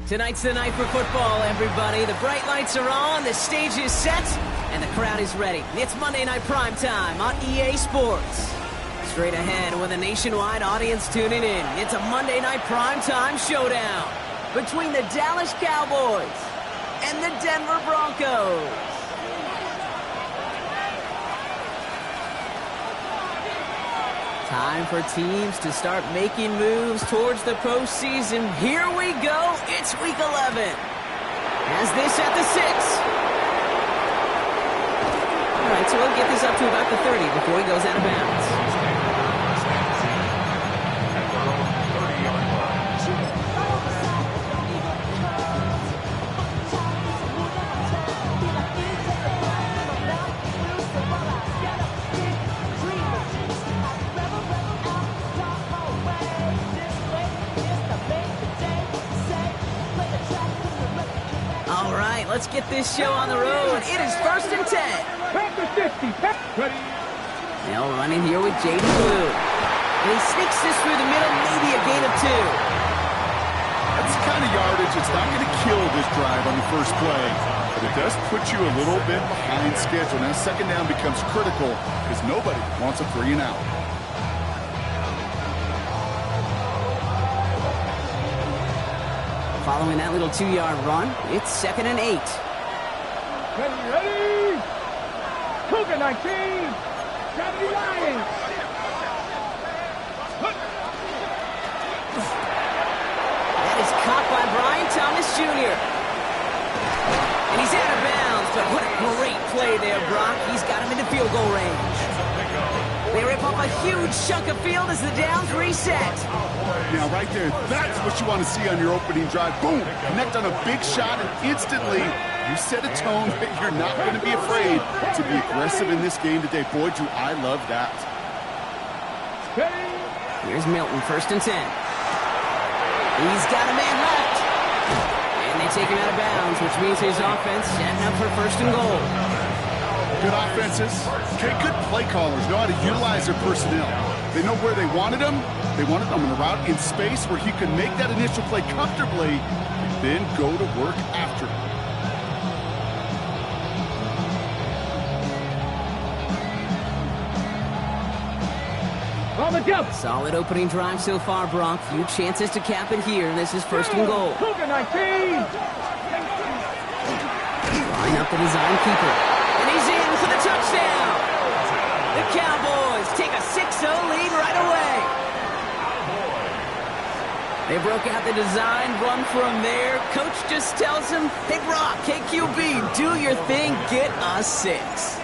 Tonight's the night for football, everybody. The bright lights are on, the stage is set, and the crowd is ready. It's Monday Night Primetime on EA Sports. Straight ahead with a nationwide audience tuning in, it's a Monday Night Primetime showdown between the Dallas Cowboys and the Denver Broncos. Time for teams to start making moves towards the postseason. Here we go. It's Week 11. Has this at the 6. All right, so we'll get this up to about the 30 before he goes out of bounds. Let's get this show on the road. It is 1st and 10. Now running here with J.D. Blue. And he sneaks this through the middle, maybe a gain of 2. That's the kind of yardage that's not going to kill this drive on the first play. But it does put you a little bit behind schedule. Now second down becomes critical because nobody wants a 3 and out. Following that little 2-yard run, it's 2nd and 8. Ready? Cougar 19. Gravity Lions. That is caught by Brian Thomas Jr. And he's out of bounds, but what a great play there, Brock. He's got him into field goal range. They rip off a huge chunk of field as the downs reset. Now, right there, that's what you want to see on your opening drive. Boom! Connect on a big shot, and instantly you set a tone that you're not going to be afraid to be aggressive in this game today. Boy, do I love that. Here's Milton, 1st and 10. He's got a man left. And they take him out of bounds, which means his offense setting up for 1st and goal. Good offenses. Okay, good play callers know how to utilize their personnel. They know where they wanted them. They wanted them on a route in space where he could make that initial play comfortably and then go to work after it. On the jump. Solid opening drive so far, Brock. Few chances to cap it here. This is 1st and goal. Cougar 19. Line up the design keeper. And he's in for the touchdown. The Cowboys take a 6-0 lead right away. They broke out the design run from there. Coach just tells him, hey, Brock, hey, QB, do your thing, get a 6.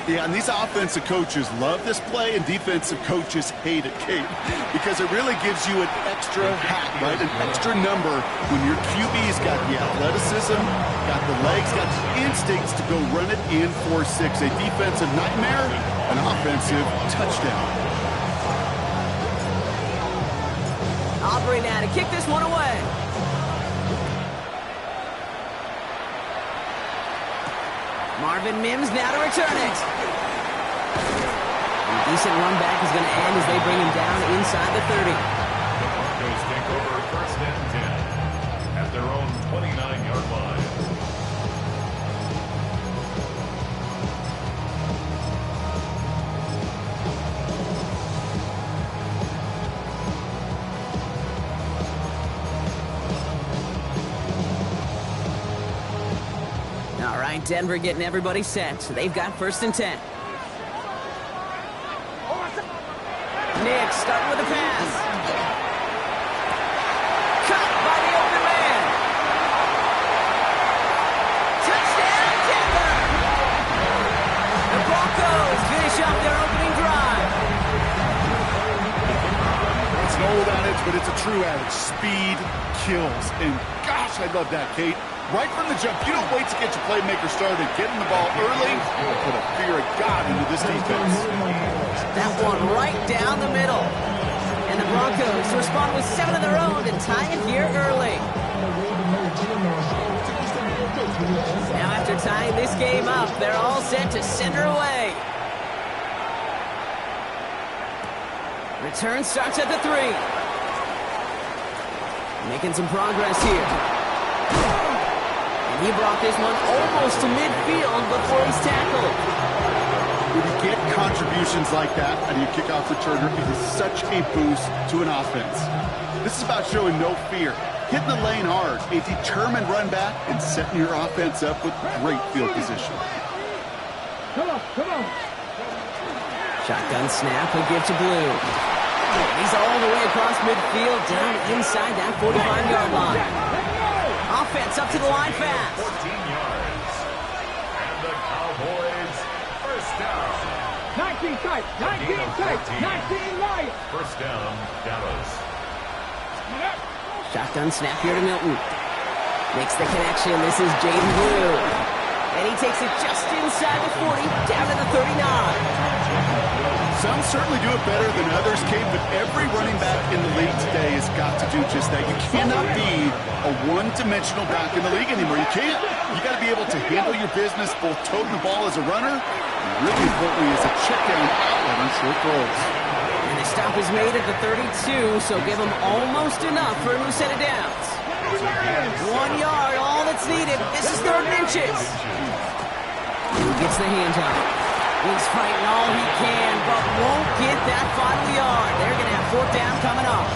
Yeah, and these offensive coaches love this play, and defensive coaches hate it, Kate, because it really gives you an extra hat, right, an extra number when your QB's got the athleticism, got the legs, got the instincts to go run it in for 6. A defensive nightmare, an offensive touchdown. Aubrey now to kick this one away. Marvin Mims now to return it. A decent run back is going to end as they bring him down inside the 30. Broncos take over 1st and 10 at their own 29-yard line. Denver getting everybody set. They've got 1st and 10. Nick starting with the pass. Cut by the open man. Touchdown, Denver! The Broncos finish off their opening drive. It's an old adage, but it's a true adage. Speed kills. And gosh, I love that, Kate. Right from the jump, you don't wait to get your playmaker started. Getting the ball early will put a fear of God into this defense. That one right down the middle. And the Broncos respond with 7 of their own to tie it here early. Now after tying this game up, they're all set to send her away. Return starts at the 3. Making some progress here. And he brought this one almost to midfield before he's tackled. When you get contributions like that out of your kickoff returner, it is such a boost to an offense. This is about showing no fear, hitting the lane hard, a determined run back, and setting your offense up with great field position. Come on, come on. Shotgun snap, he'll give to Blue. He's all the way across midfield, down inside that 45-yard line. Offense up to the line fast. 14 yards. And the Cowboys, first down. 19 tight, 19 tight, 19 light. First down, Dallas. Shotgun snap here to Milton. Makes the connection. This is Jaden Blue. And he takes it just inside the 40, down to the 39. Some certainly do it better than others, Kate, but every running back in the league today has got to do just that. You cannot be a one-dimensional back in the league anymore. You can't. You got to be able to handle your business, both toting the ball as a runner, and really importantly as a check-down outlet on short throws. And the stop is made at the 32, so give him almost enough for a new set of downs. 1 yard, all that's needed. This is 3rd and inches. Who gets the handoff? He's fighting all he can, but won't get that final yard. They're going to have 4th down coming up.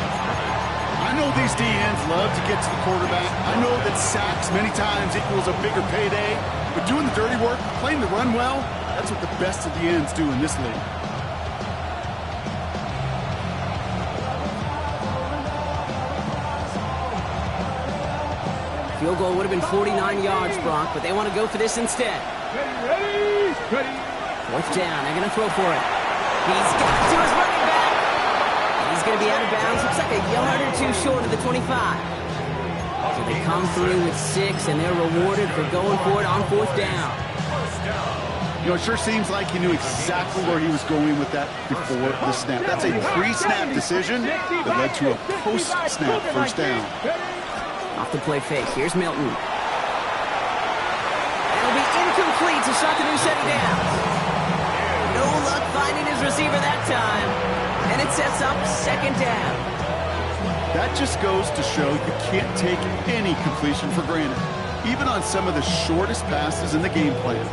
I know these DNs love to get to the quarterback. I know that sacks many times equals a bigger payday, but doing the dirty work, playing the run well, that's what the best of the ends do in this league. Field goal would have been 49 yards, Brock, but they want to go for this instead. Ready, ready. 4th down, they're going to throw for it. He's got it to his running back. And he's going to be out of bounds. Looks like a yard or 2 short of the 25. So they come through with 6, and they're rewarded for going for it on 4th down. You know, it sure seems like he knew exactly where he was going with that before the snap. That's a pre-snap decision that led to a post-snap first down. Off the play fake, here's Milton. It'll be incomplete to start the new set of downs. No luck finding his receiver that time. And it sets up 2nd down. That just goes to show you can't take any completion for granted, even on some of the shortest passes in the game plan.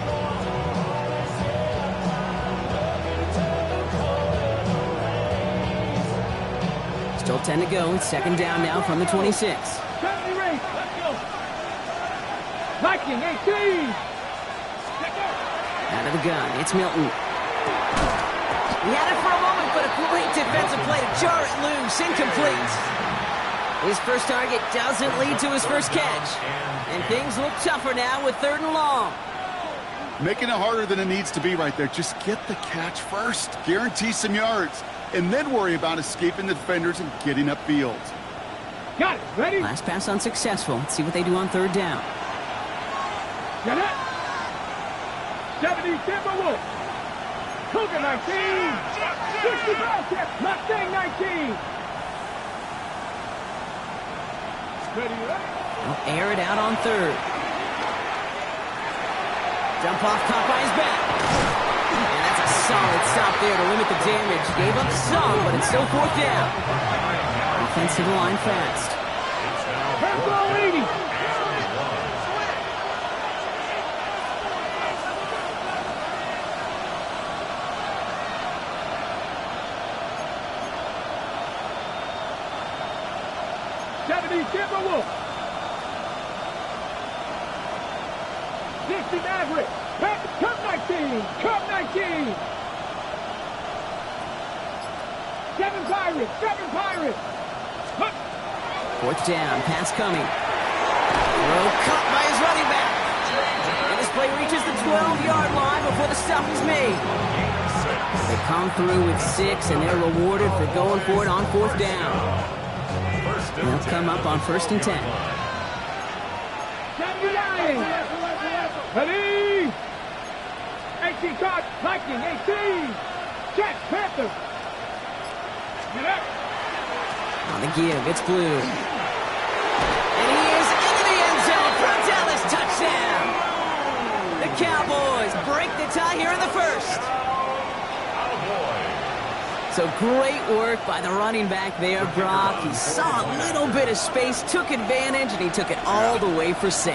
Still 10 to go. It's 2nd down now from the 26. Viking 18. Out of the gun, it's Milton. He had it for a moment, but a great defensive play to jar it loose. Incomplete. His first target doesn't lead to his first catch. And things look tougher now with 3rd and long. Making it harder than it needs to be right there. Just get the catch first. Guarantee some yards. And then worry about escaping the defenders and getting upfield. Got it. Ready? Last pass unsuccessful. Let's see what they do on 3rd down. Got it. 70 Timberwolves. Cougar 19. 60 Bobcats. Mustang 19. Ready, ready. They'll air it out on 3rd. Jump off, caught by his back. And that's a solid stop there to limit the damage. Gave up some, but it's still 4th down. Defense to the line fast. First ball 80. Timberwolves. 60 Maverick. Cup 19. Cup 19. 7 Pirates. 7 Pirates. 4th down. Pass coming. Throw cut by his running back. And this play reaches the 12-yard line before the stop is made. They come through with 6, and they're rewarded for going for it on 4th down. They'll come up on 1st and 10. Giants. Ready? 18 card, Viking, 18. Check, Panthers. Get up. On the give, it's Blue. And he is into the end zone for a Dallas touchdown. The Cowboys break the tie here in the first. So great work by the running back there, Brock. He saw a little bit of space, took advantage, and he took it all the way for 6.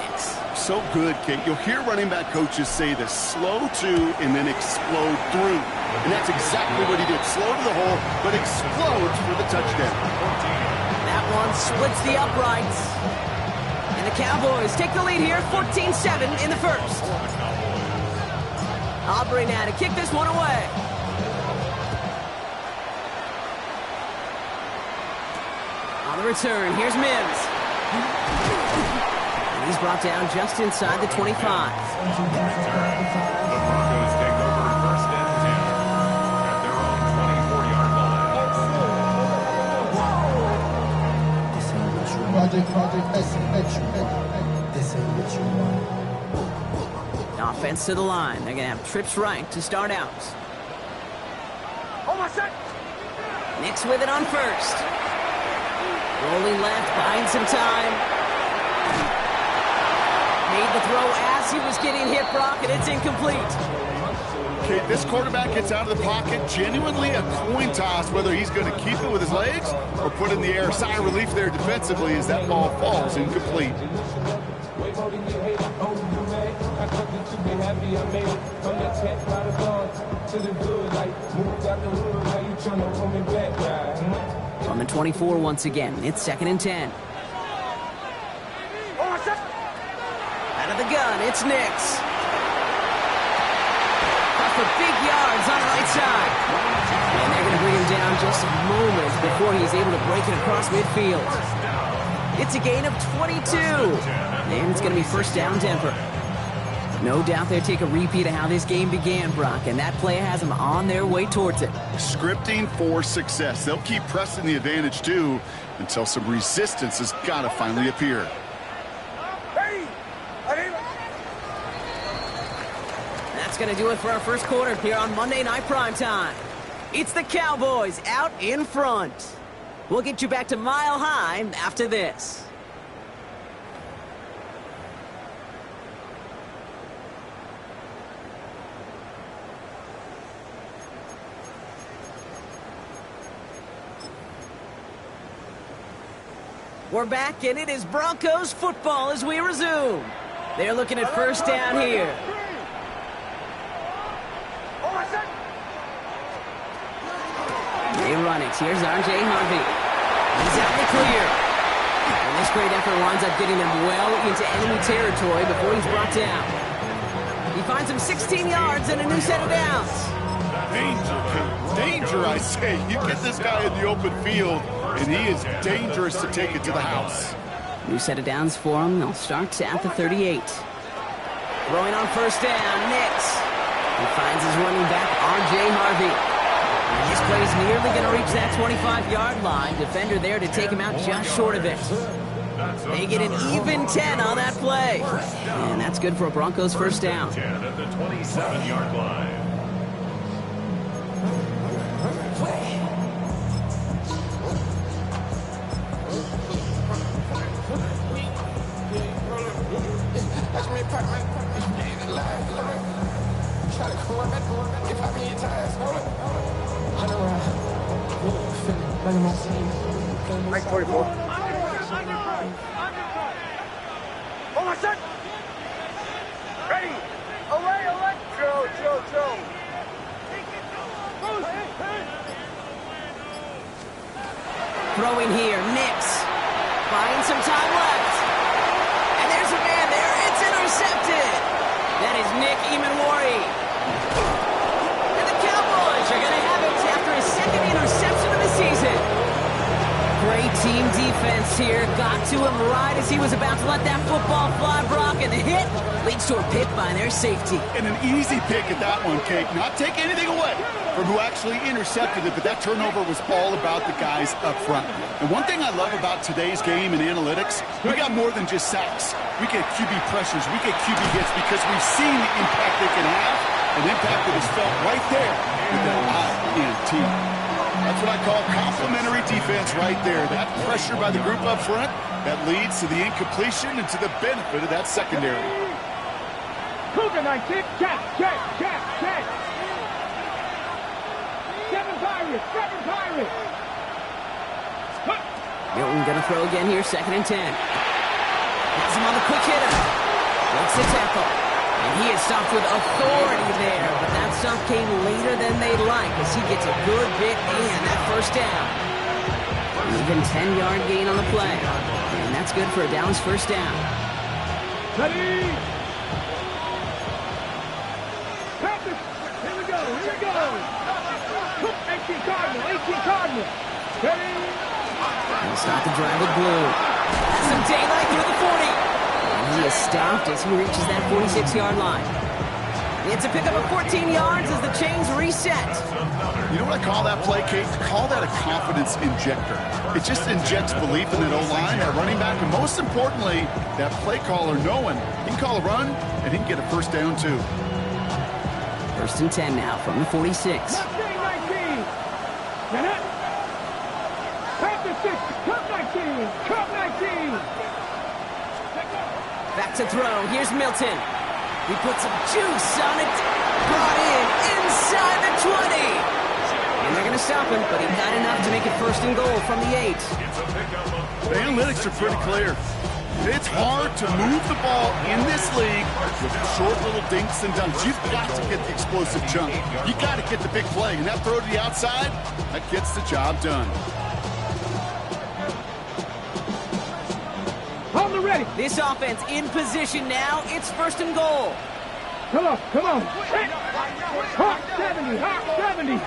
So good, Kate. You'll hear running back coaches say this: slow to and then explode through. And that's exactly what he did. Slow to the hole, but explodes for the touchdown. That one splits the uprights. And the Cowboys take the lead here, 14-7 in the first. Aubrey now to kick this one away. On the return, here's Mims. And he's brought down just inside the 25. The Broncos take over first and 10 at their own 24-yard line. This ain't what you want. Offense to the line. They're going to have trips right to start out. Nix with it on first. Rolling left, buying some time. Made the throw as he was getting hit, Brock, and it's incomplete. Okay, this quarterback gets out of the pocket, genuinely a coin toss whether he's going to keep it with his legs or put it in the air. Sigh of relief there defensively as that ball falls incomplete. On the 24 once again, it's 2nd and 10. Out of the gun, it's Nix. For big yards on the right side. And they're going to bring him down just a moment before he's able to break it across midfield. It's a gain of 22. And it's going to be first down, Denver. No doubt they'll take a repeat of how this game began, Brock, and that play has them on their way towards it. Scripting for success. They'll keep pressing the advantage, too, until some resistance has got to finally appear. That's going to do it for our first quarter here on Monday Night Primetime. It's the Cowboys out in front. We'll get you back to Mile High after this. We're back, and it is Broncos football as we resume. They're looking at first down here. They run it. Here's R.J. Harvey. He's out in the clear. And this great effort winds up getting them well into enemy territory before he's brought down. He finds him 16 yards and a new set of downs. Danger, I say. You get this guy in the open field, and he is dangerous to take it to the house. New set of downs for him. They'll start at the 38. Throwing on first down, Nix. He finds his running back, R.J. Harvey. This play is nearly going to reach that 25-yard line. Defender there to take him out just short of it. They get an even 10 on that play. And that's good for a Broncos first down. 10 at the 27-yard line. Mike 44. Hold on, son. Ready. Away. Joe. Throwing here, Nix. Buying some time left. And there's a man there. It's intercepted. That is Nick Emanwari. And the Cowboys are going to have it after his second interception of the season. Great team defense. defense here. Got to him right as he was about to let that football fly, Brock, and the hit leads to a pick by their safety. And an easy pick at that one, Kate. Not take anything away from who actually intercepted it, but that turnover was all about the guys up front. And one thing I love about today's game and analytics, we got more than just sacks. We get QB pressures, we get QB hits because we've seen the impact they can have, an impact that is felt right there with that INT. That's what I call complementary defense right there. That pressure by the group up front, that leads to the incompletion and to the benefit of that secondary. Cougar 19, check. 7 Pirates. Milton gonna throw again here, 2nd and 10. Has him on the quick hitter. Breaks the tackle. And he is stopped with authority there, but that stop came later than they'd like as he gets a good bit and that first down. Even 10-yard gain on the play. And that's good for a Dallas first down. Ready? Panthers. Here we go. 18 Cardinal. Ready? He'll stop the drive with Blue. Has some daylight through the 40. And he is stopped as he reaches that 46-yard line. It's a pickup of 14 yards as the chains reset. You know what I call that play, Kate? I call that a confidence injector. It just injects belief in that O-line, that running back, and most importantly, that play caller knowing he can call a run and he can get a first down too. 1st and 10 now from the 46. 19. Panthers 6, Cup 19. Back to throw. Here's Milton. He puts some juice on it. Brought in inside the 20. And they're going to stop him, but he got enough to make it 1st and goal from the 8. The analytics are pretty clear. It's hard to move the ball in this league with short little dinks and dunks. You've got to get the explosive chunk. You got to get the big play. And that throw to the outside, that gets the job done. On the ready. This offense in position now. It's 1st and goal. Come on. Hawk 70.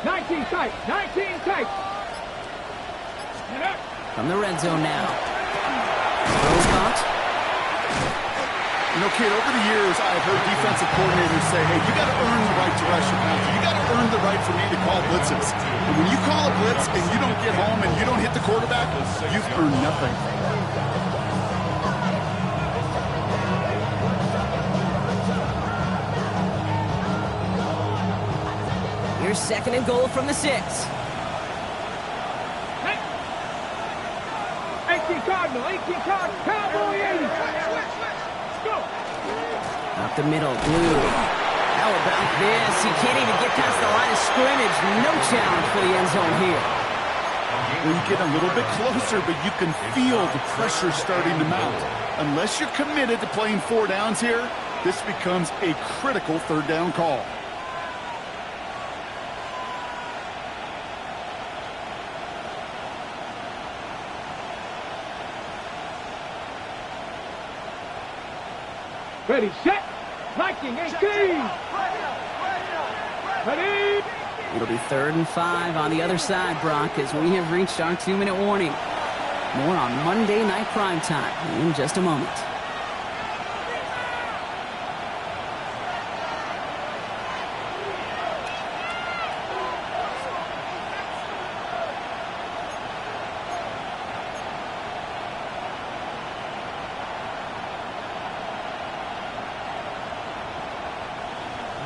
19 tight. From the red zone now. Throws caught. You know, kid, over the years, I've heard defensive coordinators say, hey, you got to earn the right to rush your passer. You got to earn the right for me to call blitzes. And when you call a blitz and you don't get home and you don't hit the quarterback, you've earned nothing. Here's 2nd and goal from the 6. 18 Cardinal. Cowboy 80. Go. Up the middle, Blue. How about this? He can't even get past the line of scrimmage. No challenge for the end zone here. Well, you get a little bit closer, but you can feel the pressure starting to mount. Unless you're committed to playing 4 downs here, this becomes a critical 3rd down call. Ready, set. Viking 18. Ready. It'll be 3rd and 5 on the other side, Brock, as we have reached our 2-minute warning. More on Monday Night Primetime in just a moment.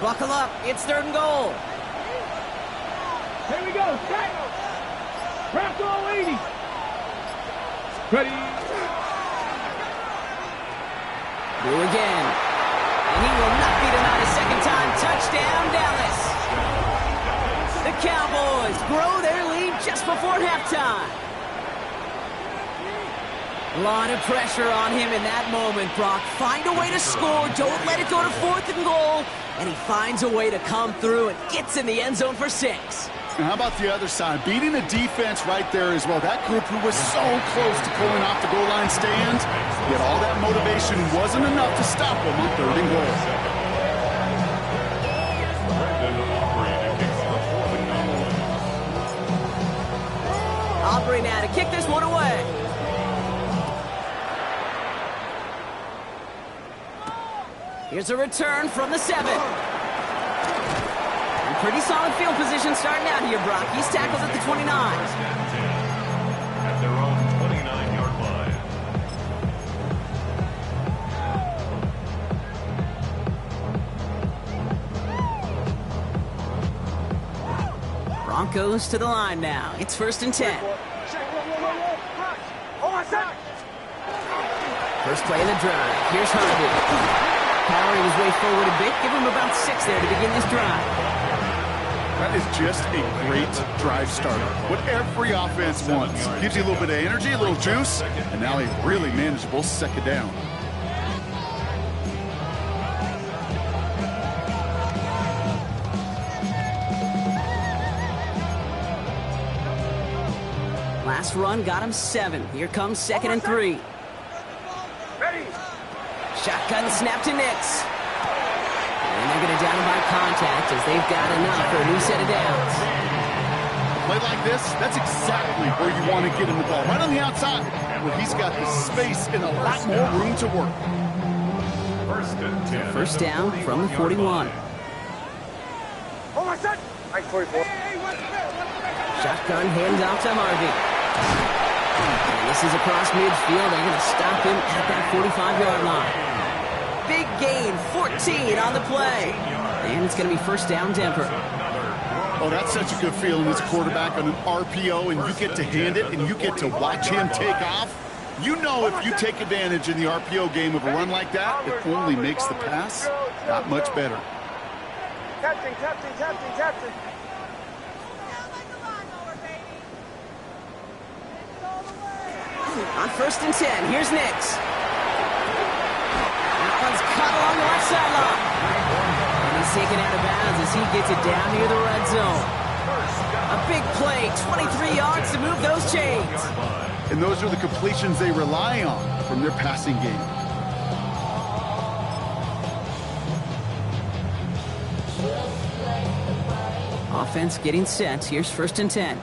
Buckle up. It's 3rd and goal. Here we go. Set. Press all 80. Ready. Blue again. And he will not be denied a 2nd time. Touchdown, Dallas. The Cowboys grow their lead just before halftime. A lot of pressure on him in that moment, Brock. Find a way to score. Don't let it go to 4th and goal. And he finds a way to come through and gets in the end zone for 6. And how about the other side? Beating the defense right there as well. That group who was so close to pulling off the goal line stand, yet all that motivation wasn't enough to stop them on 3rd and goal. Aubrey now to kick this one away. Here's a return from the 7. And pretty solid field position starting out here, Brock. He's tackled at the 29. First and 10 at their own 29-yard line. Broncos to the line now. It's 1st and 10. First play of the drive. Here's Harvey. Power his way forward a bit. Give him about 6 there to begin this drive. That is just a great drive starter. What every offense wants. Gives you a little bit of energy, a little juice, and now a really manageable second down. Last run got him 7. Here comes 2nd and 3. Shotgun snap to Nix. And they're going to down him by contact as they've got enough for a new set of downs. A play like this, that's exactly where you want to get him the ball. Right on the outside, where he's got the space and a lot more room to work. First down from the 41. Shotgun handoff to Harvey. And this is across midfield. They're going to stop him at that 45-yard line. Big gain, 14 on the play. And it's going to be first down, Denver. Oh, that's such a good feeling as a quarterback on an RPO, and you get to hand it, and you get to watch him take off. You know if you take advantage in the RPO game of a run like that, it only makes the pass that much better. Captain. On 1st and 10, here's Nix. That one's cut along the left sideline. And he's taken out of bounds as he gets it down near the red zone. A big play, 23 yards to move those chains. And those are the completions they rely on from their passing game. Offense getting set. Here's 1st and 10.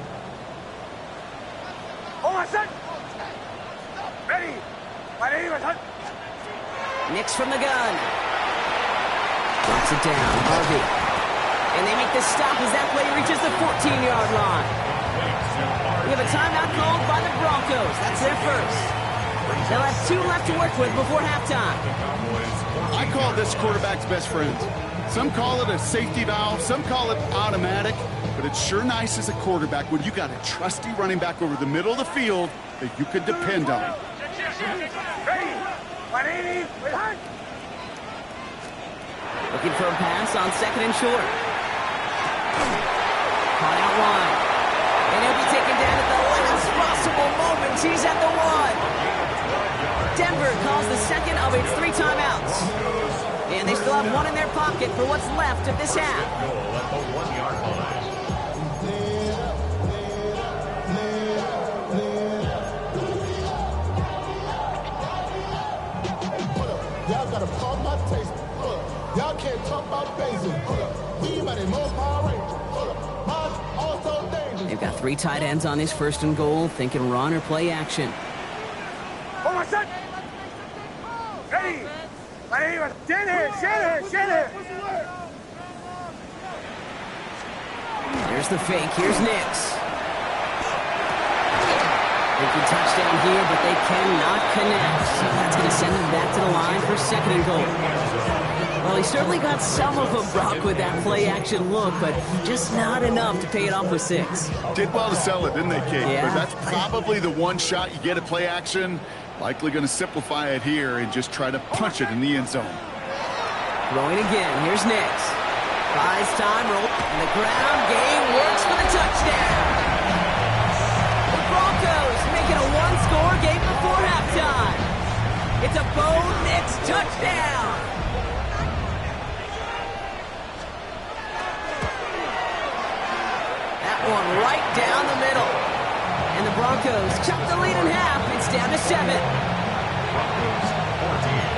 Nix from the gun. Drops it down. Harvey. And they make the stop as that play reaches the 14-yard line. We have a timeout called by the Broncos. That's their first. They'll have 2 left to work with before halftime. I call this quarterback's best friend. Some call it a safety valve. Some call it automatic. But it's sure nice as a quarterback when you got a trusty running back over the middle of the field that you could depend on. Looking for a pass on 2nd and short. Caught out wide. And he'll be taken down at the last possible moment. He's at the 1. Denver calls the second of its 3 timeouts. And they still have 1 in their pocket for what's left of this half. Y'all gotta pump my taste. Y'all can't talk about basic. We might have more Power Rangers. Also dangerous. They've got 3 tight ends on this 1st and goal, thinking run or play action. There's the fake. Here's Nix. They can touchdown here, but they cannot connect. So that's going to send them back to the line for 2nd and goal. Well, he certainly got some of them, Brock, with that play-action look, but just not enough to pay it off with 6. Did well to sell it, didn't they, Kate? Yeah. But that's probably the one shot you get at play-action. Likely going to simplify it here and just try to punch it in the end zone. Throwing again. Here's Nix. Buys time, roll, and the ground game works for the touchdown. The Broncos make it a 1-score game before halftime. It's a Bo Nix touchdown. That one right down the middle. And the Broncos chuck the lead in half. It's down to 7. Broncos 14.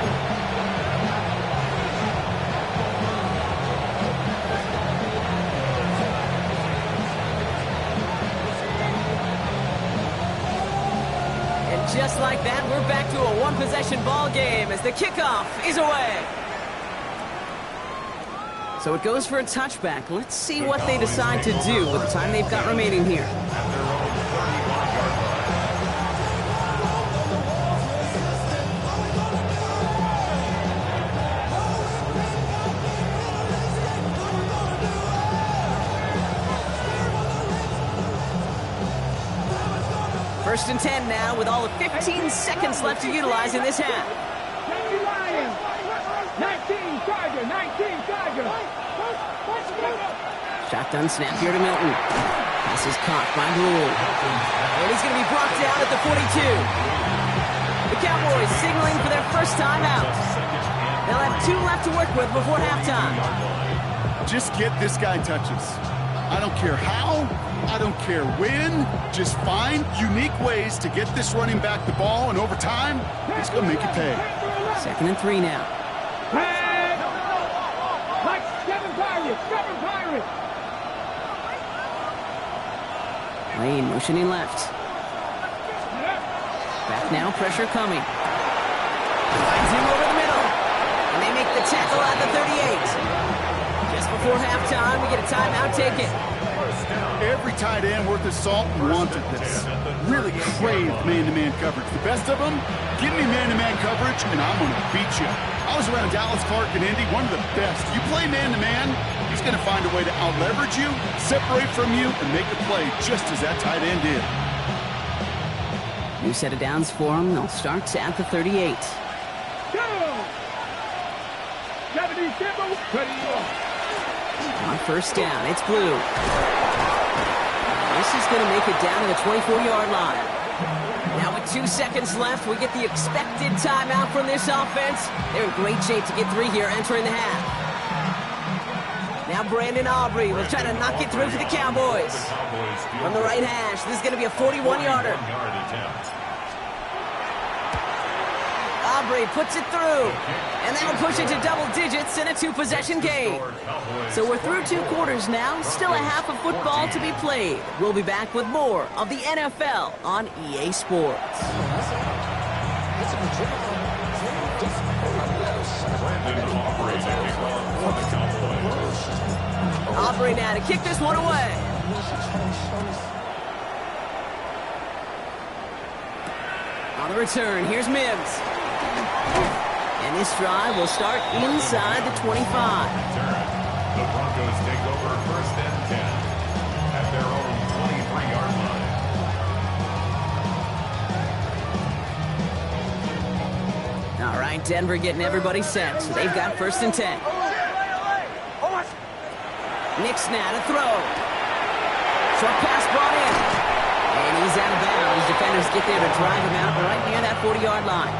possession ball game as the kickoff is away. So it goes for a touchback. Let's see what they decide to do with the time they've got remaining here. First and 10 now with all of 15 seconds left to utilize in this half. 19 Charger, 19 Charger. Shotgun snap here to Milton. Pass is caught by Rule. And he's going to be brought down at the 42. The Cowboys signaling for their first time out. They'll have 2 left to work with before halftime. Just get this guy touches. I don't care how, I don't care when. Just find unique ways to get this running back the ball, and over time, he's going to make you pay. 2nd and 3 now. Like 7 Pirates. Lane motioning left. Back now, pressure coming. Finds him over the middle. And they make the tackle at the 38. Just before halftime, we get a timeout taken. Every tight end worth his salt wanted this. Really craved man-to-man coverage. The best of them, give me man-to-man coverage, and I'm going to beat you. I was around Dallas Clark and Indy, one of the best. You play man-to-man, he's going to find a way to out-leverage you, separate from you, and make a play just as that tight end did. New set of downs for him. They'll start at the 38. On first down, it's Blue. This is going to make it down to the 24-yard line. Now with 2 seconds left, we get the expected timeout from this offense. They're in great shape to get 3 here entering the half. Now Brandon Aubrey will try to knock it through for the Cowboys. From the right hash, this is going to be a 41-yarder. Aubrey puts it through, and that'll push it to double digits in a 2-possession game. So we're through 2 quarters now, still a half of football to be played. We'll be back with more of the NFL on EA Sports. Aubrey now to kick this one away. On the return, here's Mims. And this drive will start inside the 25. The Broncos take over 1st and 10 at their own 23-yard line. All right, Denver getting everybody set. So they've got 1st and 10. Nix now to throw. Short pass brought in. And he's out of bounds. Defenders get there to drive him out right near that 40-yard line.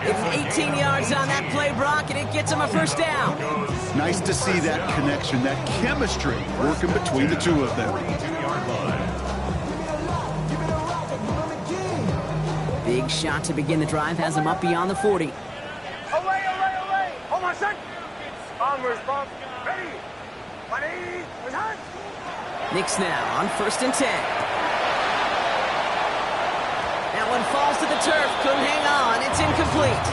It's 18 yards on that play, Brock, and it gets him a 1st down. Nice to see that connection, that chemistry working between the 2 of them. 32-yard line. Big shot to begin the drive has him up beyond the 40. Away. Hold my son. Onwards, Bob. Ready. 180. Nix now on 1st and 10. That one falls to the turf. Couldn't hang on. It's incomplete.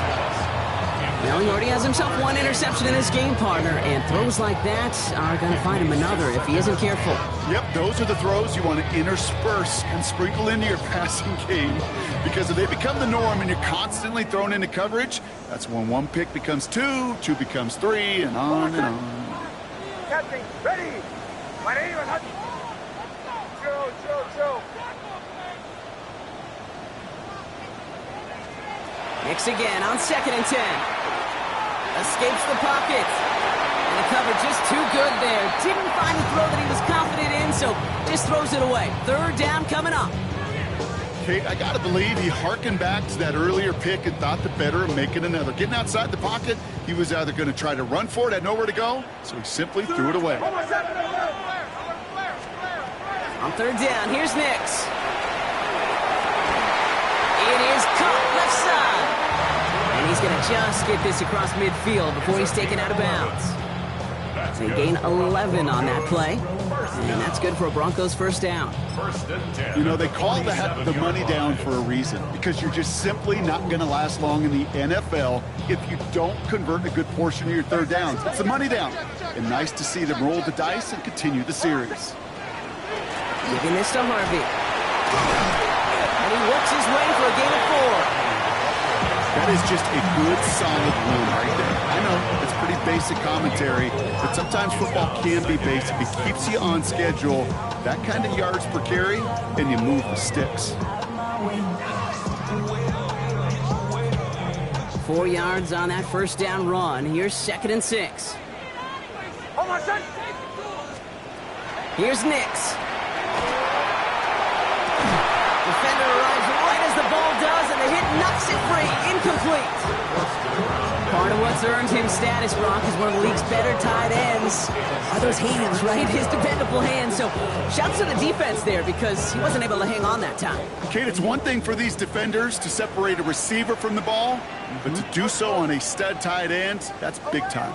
Well, he already has himself 1 interception in his game, partner, and throws like that are going to find him another if he isn't careful. Yep, those are the throws you want to intersperse and sprinkle into your passing game, because if they become the norm and you're constantly thrown into coverage, that's when 1 pick becomes 2, 2 becomes 3, and on and on. Captain, ready. 180. Chill. Nix again on 2nd and 10. Escapes the pocket. And the cover just too good there. Didn't find the throw that he was confident in, so just throws it away. 3rd down coming up. Kate, I got to believe he harkened back to that earlier pick and thought the better of making another. Getting outside the pocket, he was either going to try to run for it, had nowhere to go, so he simply threw it away. On 3rd down, here's Nix. It is caught left side. And he's going to just get this across midfield before he's taken out of bounds. They gain 11 on that play. And that's good for a Broncos first down. First and 10. You know, they call the money down for a reason, because you're just simply not going to last long in the NFL if you don't convert a good portion of your third downs. It's the money down. And nice to see them roll the dice and continue the series. Giving this to Harvey. And he works his way for a gain of 4. That is just a good, solid win right there. I know, it's pretty basic commentary, but sometimes football can be basic. It keeps you on schedule, that kind of yards per carry, and you move the sticks. 4 yards on that first down run. Here's 2nd and 6. Here's Nix. Defender arrives right as the ball does, and the hit knocks it free. Incomplete. Part of what's earned him status, Brock, is one of the league's better tight ends. Are those hands, right? His dependable hands. So shouts to the defense there, because he wasn't able to hang on that time. Kate, it's one thing for these defenders to separate a receiver from the ball, but to do so on a stud tight end, that's big time.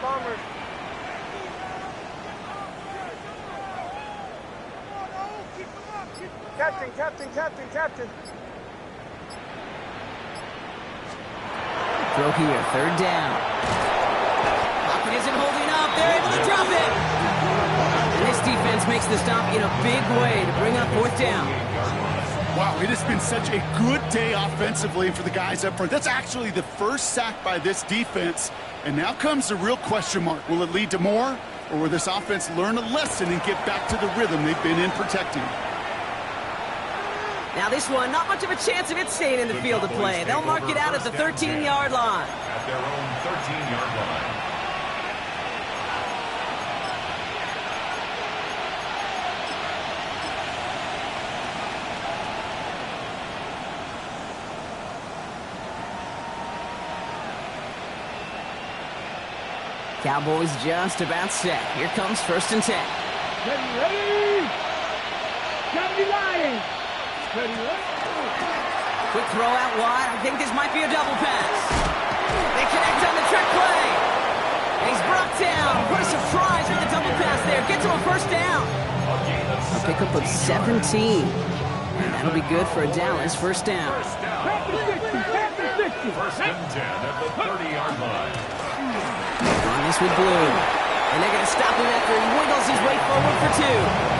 Bombers. Captain. Throw here, 3rd down. Pocket isn't holding up. They're able to drop it. And this defense makes the stop in a big way to bring up 4th down. Wow, it has been such a good day offensively for the guys up front. That's actually the first sack by this defense. And now comes the real question mark. Will it lead to more? Or will this offense learn a lesson and get back to the rhythm they've been in protecting? Now this one, not much of a chance of it staying in the field of play. They'll mark it out at the 13-yard line. At their own 13-yard line. Cowboys just about set. Here comes 1st and 10. Ready! Johnny Lions! Ready! Quick throw out wide. I think this might be a double pass. They connect on the trick play. And he's brought down. What a surprise with the double pass there. Gets him a 1st down. A pickup of 17. And that'll be good for a Dallas 1st down. First and 10 at the 30-yard line. On this with Blue. And they're going to stop him after he wiggles his way forward for 2.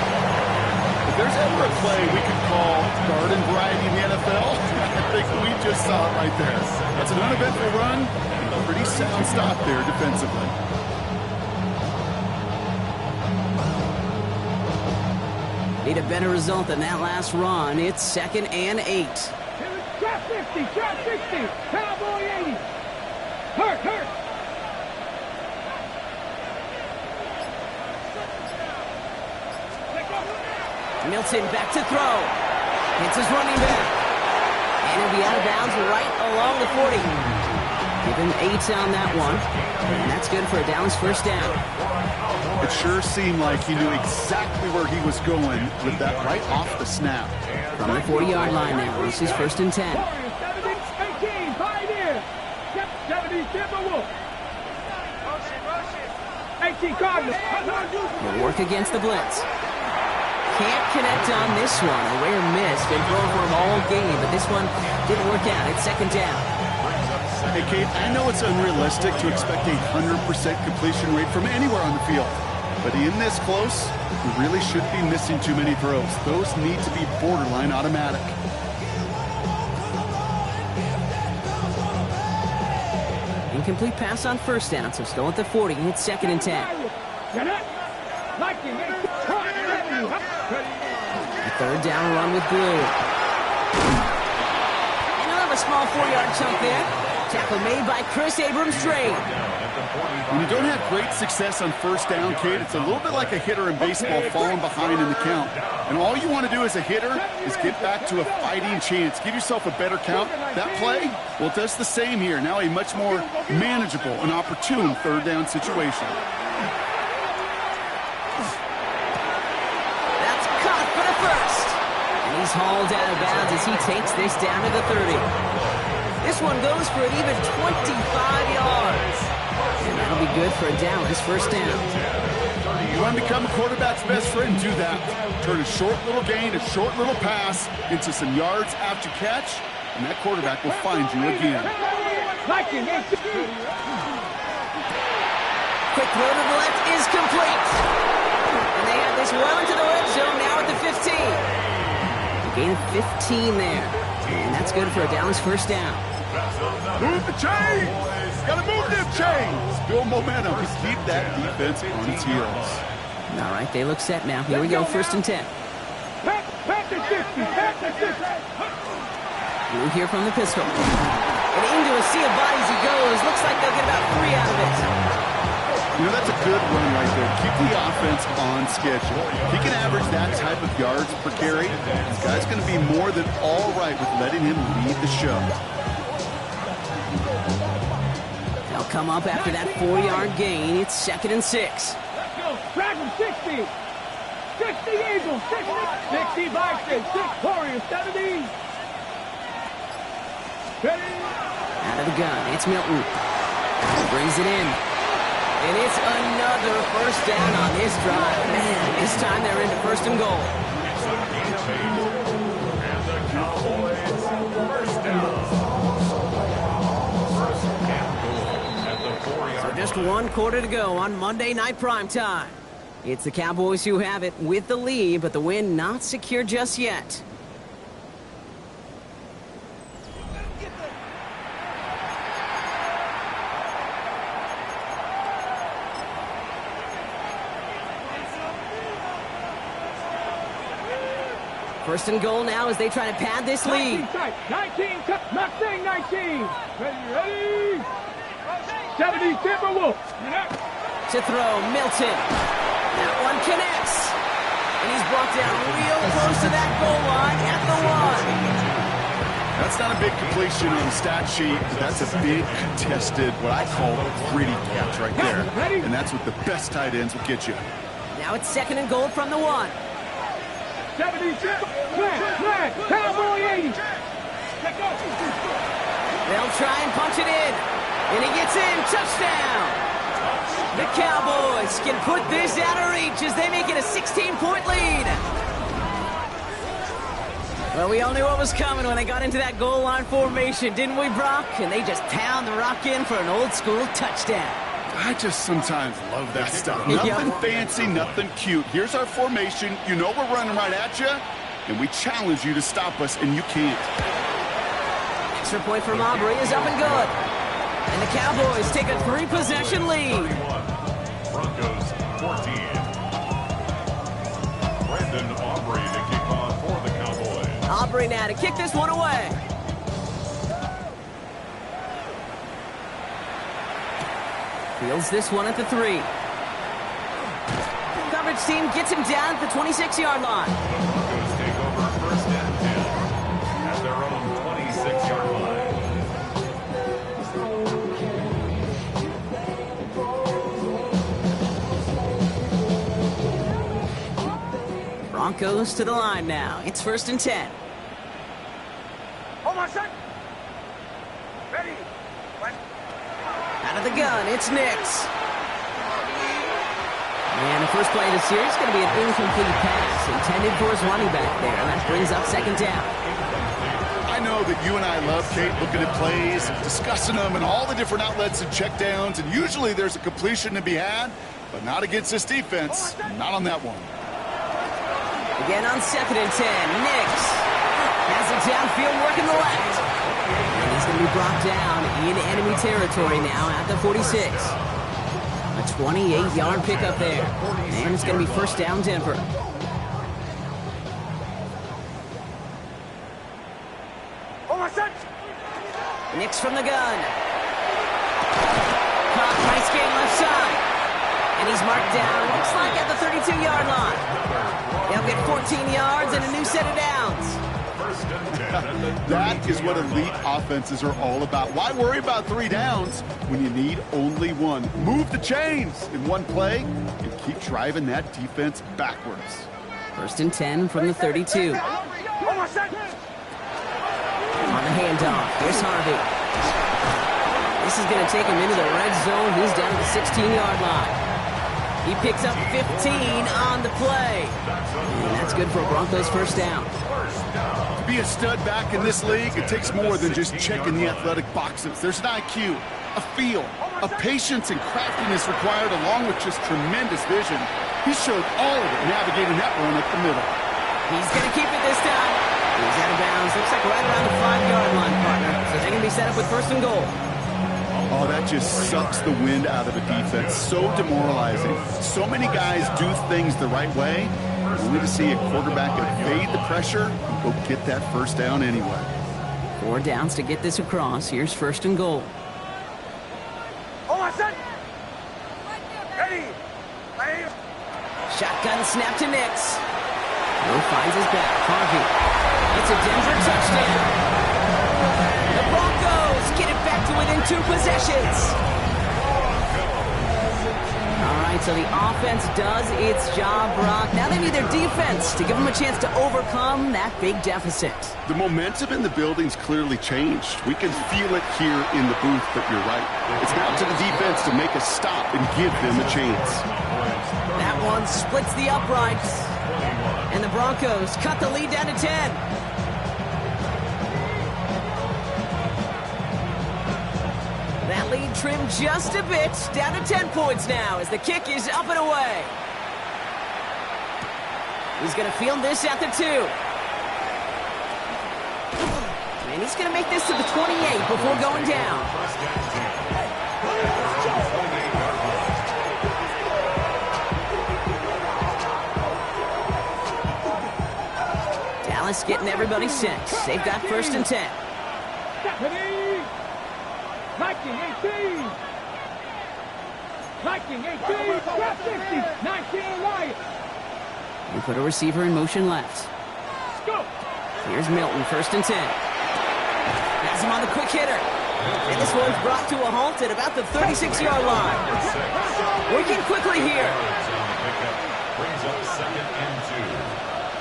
If there's ever a play we could call garden variety in the NFL, I think we just saw it right there. That's an uneventful run, and a pretty sound stop there defensively. Need a better result than that last run. It's 2nd and 8. Trap 50, trap 60, Cowboy 80. Hurt. Milton back to throw. Hits his running back. And he'll be out of bounds right along the 40. Give him 8 on that one. And that's good for a Dallas 1st down. It sure seemed like he knew exactly where he was going with that right off the snap. From the 40-yard line now, this is 1st and 10. 18, Pioneer. 70, Timberwolf. 18, Cardinals. He'll work against the blitz. Can't connect on this one. A rare miss. Been thrown for him all game, but this one didn't work out. It's 2nd down. Hey, Kate, I know it's unrealistic to expect a 100% completion rate from anywhere on the field. But in this close, you really should be missing too many throws. Those need to be borderline automatic. Incomplete pass on 1st down, so still at the 40. It's 2nd and 10. A 3rd down run with Blue. And he'll have a small 4-yard chunk there. Tackle made by Chris Abrams-Trade. When you don't have great success on 1st down, Kate, it's a little bit like a hitter in baseball falling behind in the count. And all you want to do as a hitter is get back to a fighting chance. Give yourself a better count. That play, well, it does the same here. Now a much more manageable and opportune 3rd down situation. That's caught for the 1st. And he's hauled out of bounds as he takes this down to the 30. This one goes for an even 25 yards. And that'll be good for a Dallas first down. You want to become a quarterback's best friend? Do that. Turn a short little gain, a short little pass into some yards after catch, and that quarterback will find you again. Quick throw to the left is complete. And they have this well into the red zone now at the 15. A gain of 15 there. And that's good for a Dallas first down. Move the chains! Gotta move them chains! Build momentum. Just keep that defense on its heels. All right, they look set now. Here we go, first and 10. Blue here from the pistol. And into a sea of bodies he goes. Looks like they'll get about 3 out of it. You know, that's a good run right there. Keep the offense on schedule. If he can average that type of yards per carry, this guy's going to be more than all right with letting him lead the show. They'll come up after that 4-yard gain. It's 2nd and 6. Let's go. Drag him 60. 60 Eagles. 60 Vikings. 6 Warriors. 70. Ready? Out of the gun, it's Milton. Brings it in. And it's another first down on this drive. Man, this time they're into first and goal. It's a game change. And the Cowboys first down. First and goal at the 4-yard So just line. 1 quarter to go on Monday Night Primetime. It's the Cowboys who have it with the lead, but the win not secure just yet. First and goal now as they try to pad this lead. 19 tight. 19 tight. Mustang 19. Ready. 70 Timberwolves. To throw, Milton. That one connects. And he's brought down real close to that goal line at the 1. That's not a big completion on the stat sheet, but that's a big contested, what I call a gritty catch right there. And that's what the best tight ends will get you. Now it's 2nd and goal from the 1. 70 flag, Cowboy 80. They'll try and punch it in. And he gets in. Touchdown. The Cowboys can put this out of reach as they make it a 16-point lead. Well, we all knew what was coming when they got into that goal line formation, didn't we, Brock? And they just pound the rock in for an old-school touchdown. I just sometimes love that stuff. Yeah. Nothing fancy, nothing cute. Here's our formation. You know we're running right at you, and we challenge you to stop us, and you can't. Extra point from Aubrey is up and good. And the Cowboys take a 3-possession lead. 31. Broncos 14. Brandon Aubrey to kick off for the Cowboys. Aubrey now to kick this one away. Fields this one at the 3. Coverage team gets him down at the 26-yard line. Broncos take over first and 10 at their own 26-yard line. Broncos to the line now. It's 1st and 10. Hold on, son. Ready. Out of the gun, it's Nix. And the first play of the series is going to be an incomplete pass intended for his running back there. And that brings up 2nd down. I know that you and I love, Kate, looking at plays, discussing them, and all the different outlets and checkdowns. And usually there's a completion to be had, but not against this defense. Not on that one. Again on 2nd and 10, Nix has it downfield working the left. And he's going to be brought down in enemy territory now at the 46. A 28-yard pickup there. And it's going to be first down Denver. Nix from the gun. Caught, nice game left side. And he's marked down, looks like at the 32-yard line. They'll get 14 yards and a new set of downs. That is what elite offenses are all about. Why worry about 3 downs when you need only 1? Move the chains in one play and keep driving that defense backwards. 1st and 10 from the 32. On the handoff. Here's Harvey. This is going to take him into the red zone. He's down to the 16-yard line. He picks up 15 on the play. And that's good for a Broncos first down. To be a stud back in this league, it takes more than just checking the athletic boxes. There's an IQ, a feel, a patience and craftiness required along with just tremendous vision. He showed all of it navigating that run up the middle. He's going to keep it this time. He's out of bounds. Looks like right around the 5-yard line, partner. So they're going to be set up with first and goal. Oh, that just sucks the wind out of a defense. So demoralizing. So many guys do things the right way, only to see a quarterback evade the pressure and go get that first down anyway. 4 downs to get this across. Here's first and goal. Ready. Shotgun snap to Nix. Hill finds his back. Harvey. It's a Denver touchdown. The Broncos get it back to within 2 possessions. All right, so the offense does its job, Brock. Now they need their defense to give them a chance to overcome that big deficit. The momentum in the building's clearly changed. We can feel it here in the booth, but you're right. It's now to the defense to make a stop and give them a chance. That one splits the uprights. And the Broncos cut the lead down to 10. That lead trimmed just a bit, down to 10 points now as the kick is up and away. He's going to field this at the 2. And he's going to make this to the 28 before going down. Dallas getting everybody set. They've got first and 10. Stephanie. 19, 18. 19, 18. Grab 60. 19 right. We put a receiver in motion left. Go. Here's Milton, first and 10. Has him on the quick hitter. And this one's brought to a halt at about the 36-yard line. Working quickly here. Brings up second and 2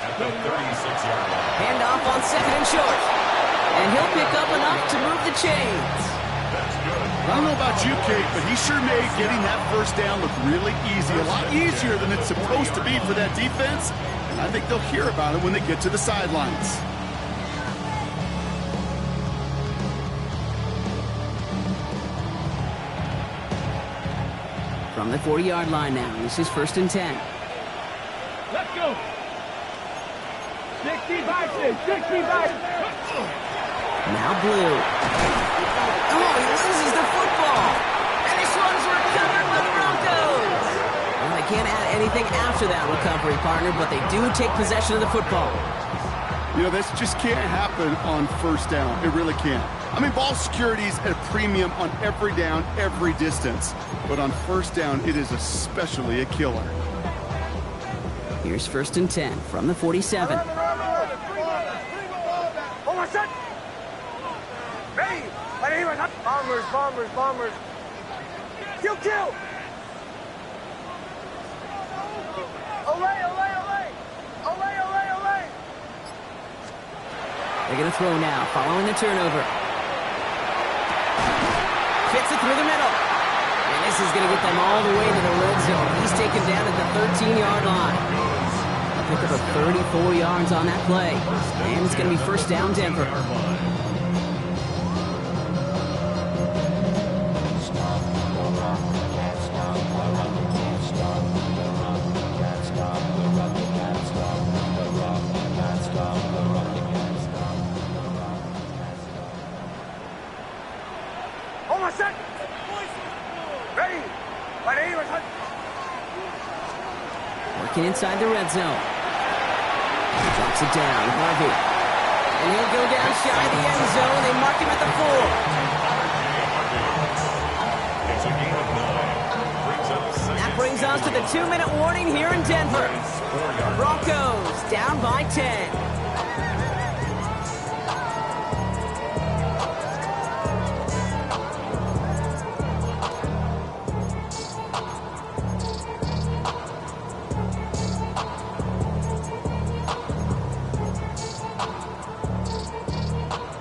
at the 36-yard line. Handoff on second and short. And he'll pick up enough to move the chains. I don't know about you, Kate, but he sure made getting that first down look really easy. A lot easier than it's supposed to be for that defense. And I think they'll hear about it when they get to the sidelines. From the 40-yard line now, this is first and 10. Let's go. 60 boxes. 60 boxes. Now Blue. Oh, he loses the football. And this one's recovered by the Broncos. Well, they can't add anything after that recovery, partner, but they do take possession of the football. You know, this just can't happen on first down. It really can't. I mean, ball security's at a premium on every down, every distance. But on first down, it is especially a killer. Here's first and 10 from the 47. Bombers. Kill. Olay. They're going to throw now, following the turnover. Fits it through the middle. And this is going to get them all the way to the red zone. He's taken down at the 13-yard line. They'll pick up 34 yards on that play. And it's going to be first down, Denver. Working inside the red zone. Drops it down, Harvey. And he'll go down shy of the end zone. They mark him at the 4. It's a gain of 9. That brings us to the 2-minute warning here in Denver. Broncos down by 10.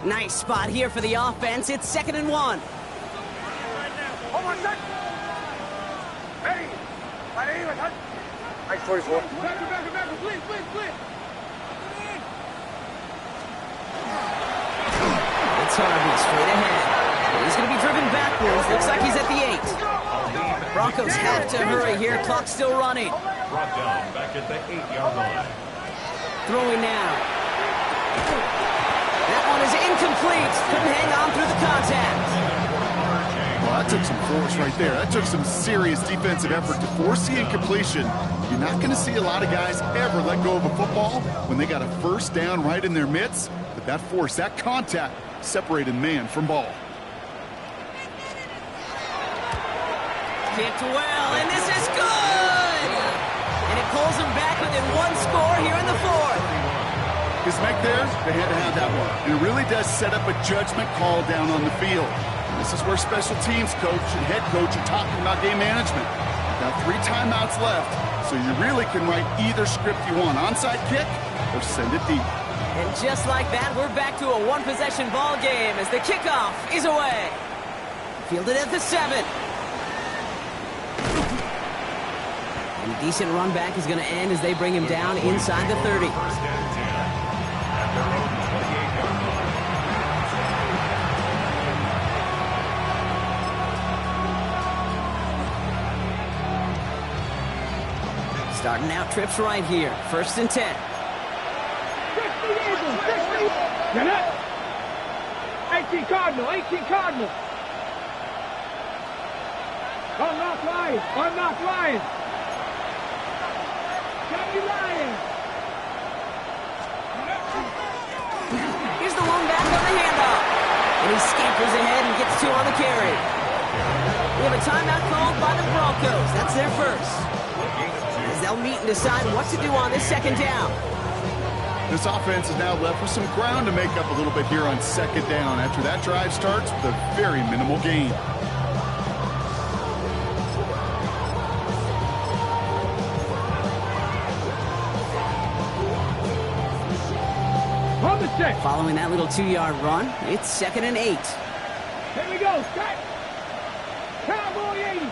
Nice spot here for the offense. It's 2nd and 1. Nice 44. Back, please. It's Harvey straight ahead. He's going to be driven backwards. Looks like he's at the 8. Broncos have to hurry here. Clock's still running. Brought down back at the 8-yard line. Throwing now. That one is incomplete. Couldn't hang on through the contact. Well, that took some force right there. That took some serious defensive effort to force the incompletion. You're not going to see a lot of guys ever let go of a football when they got a first down right in their midst. But that force, that contact, separated man from ball. Kicked well, and this is good! And it pulls them back within 1 score here in the 4th. His make there, they had to have that one. And it really does set up a judgment call down on the field. This is where special teams coach and head coach are talking about game management. Got 3 timeouts left, so you really can write either script you want. Onside kick or send it deep. And just like that, we're back to a 1-possession ball game as the kickoff is away. Fielded at the 7. And decent run back is going to end as they bring him down inside the 30. First and 10 at their own 28-yard line. Starting out trips right here. 1st and 10. 60 Eagles, 60. Get it. 18 Cardinal. Unlock Lions. Johnny Lions. Here's the one back on the handoff. And he scampers ahead and gets 2 on the carry. We have a timeout called by the Broncos. That's their first. As they'll meet and decide what to do on this 2nd down. This offense is now left with some ground to make up a little bit here on 2nd down after that drive starts with a very minimal gain. On the set. Following that little 2-yard run, it's 2nd and 8. Here we go. Set. Cowboy 80.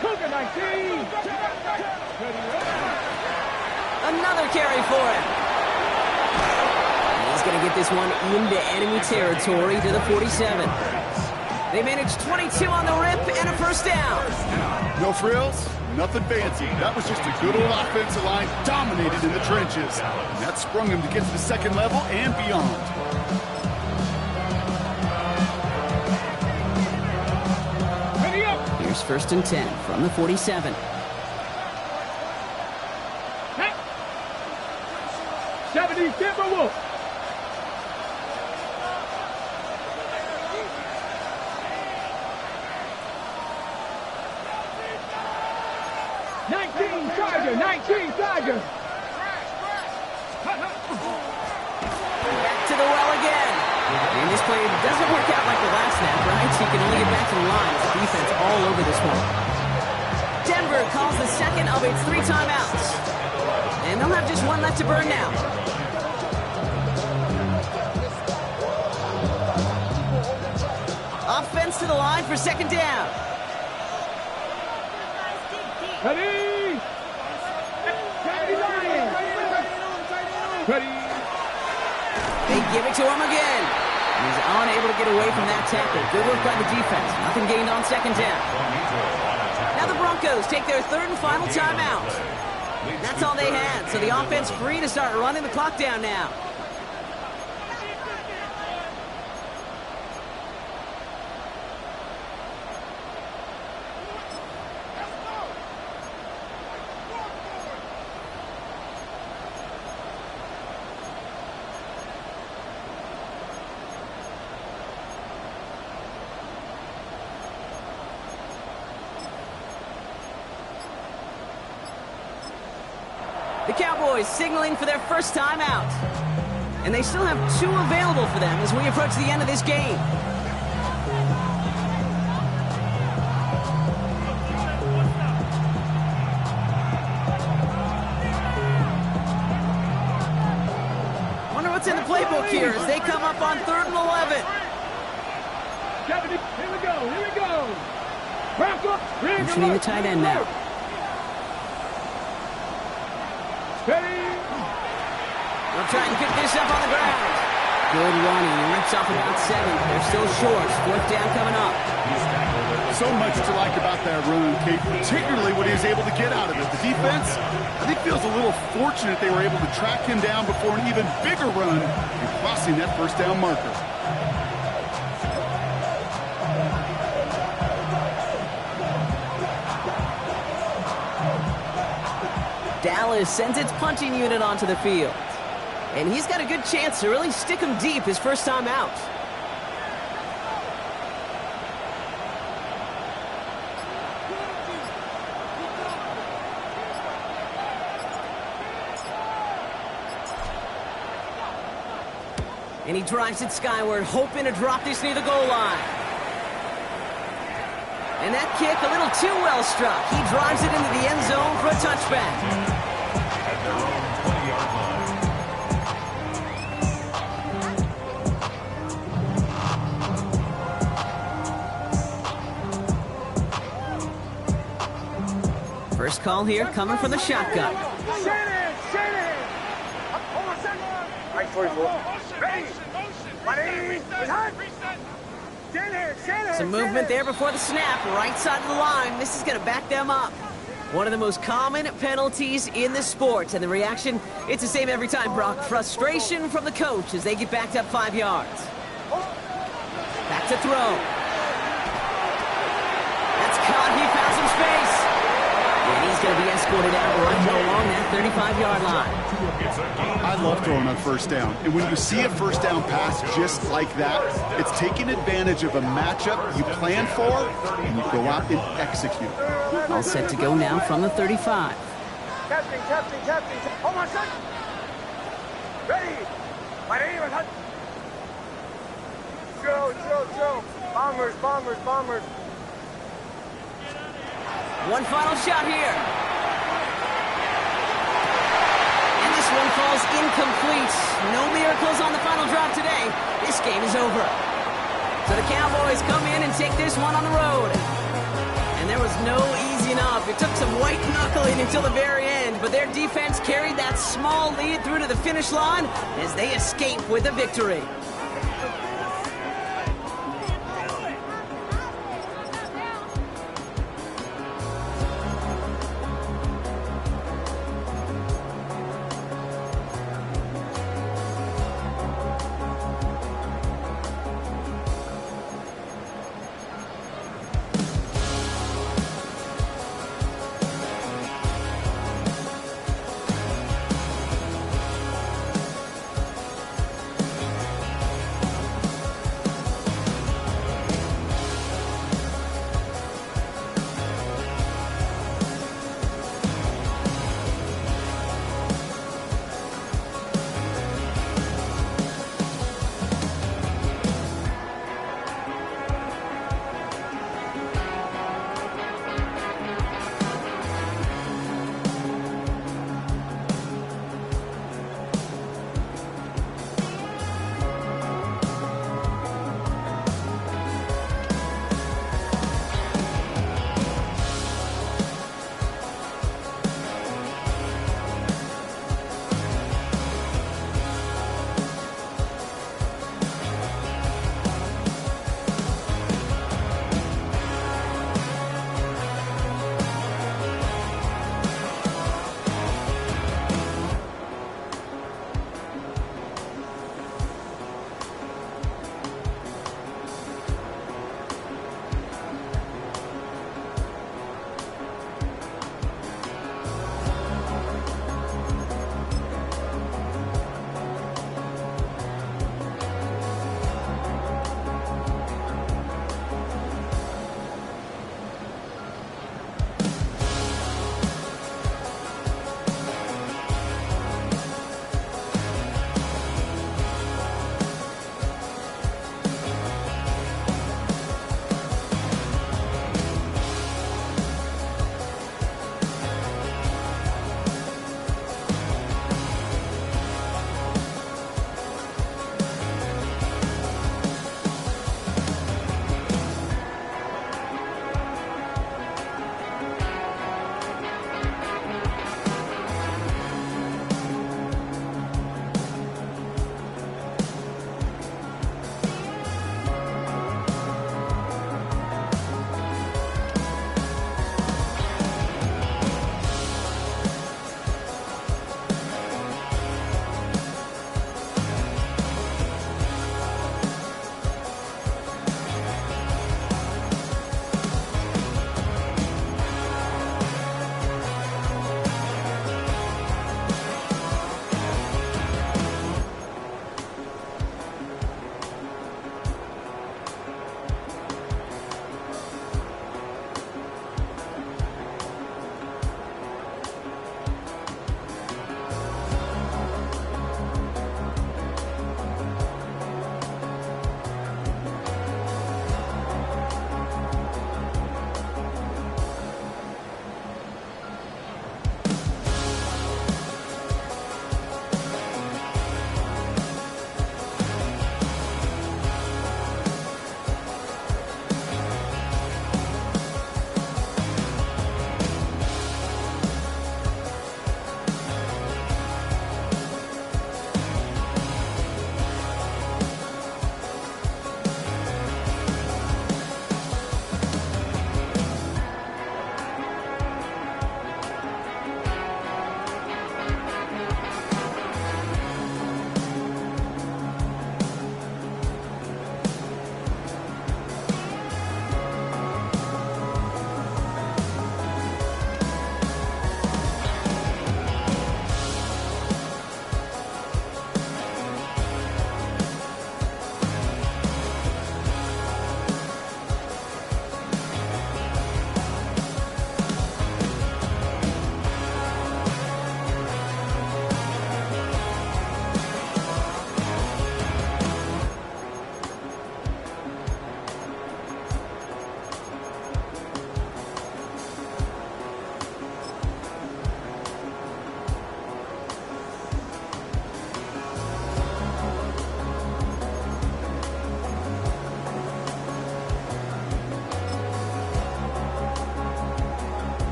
Cougar 19. Another carry for him. He's going to get this one into enemy territory to the 47. They managed 22 on the rip and a first down. No frills, nothing fancy. That was just a good old offensive line dominated in the trenches. And that sprung him to get to the 2nd level and beyond. Ready up. Here's 1st and 10 from the 47. Set. 70 Timberwolves. Tiger. Back to the well again. And this play doesn't work out like the last snap, right? He can only get back to the line with the defense all over this one. Denver calls the 2nd of its 3 timeouts. And they'll have just 1 left to burn now. Offense to the line for 2nd down. Ready? Ready? They give it to him again. He's unable to get away from that tackle. Good work by the defense. Nothing gained on 2nd down. Now the Broncos take their 3rd and final timeout. That's all they had, so the offense free to start running the clock down now. The Cowboys signaling for their first time out. And they still have 2 available for them as we approach the end of this game. Wonder what's in the playbook here as they come up on 3rd and 11. Here we go. Here we go. Back up. Motioning the tight end now. Steady. They'll try and get this up on the ground. Good running. He rips off about 7. They're still short. 4th down coming up. So much to like about that run, Kate, particularly what he was able to get out of it. The defense, I think, feels a little fortunate they were able to track him down before an even bigger run and crossing that 1st down marker. Dallas sends its punting unit onto the field. And he's got a good chance to really stick him deep his first time out. And he drives it skyward, hoping to drop this near the goal line. And that kick a little too well struck. He drives it into the end zone for a touchback. At their own 20-yard line. First call here coming from the shotgun. Right, 44. Ready. Some movement there before the snap, right side of the line. This is going to back them up. One of the most common penalties in the sport, and the reaction, it's the same every time, Brock. Frustration from the coach as they get backed up 5 yards. Back to throw. That's caught. He found some space. And he's going to be escorted out right along that 35-yard line. I love throwing on 1st down. And when you see a 1st down pass just like that, it's taking advantage of a matchup you plan for, and you go out and execute. All set to go now from the 35. Captain. Hold on, son. Ready. My name is Joe. Bombers. One final shot here. And this one falls incomplete. No miracles on the final drive today. This game is over. So the Cowboys come in and take this one on the road. And there was no easing up. It took some white knuckling until the very end, but their defense carried that small lead through to the finish line as they escape with a victory.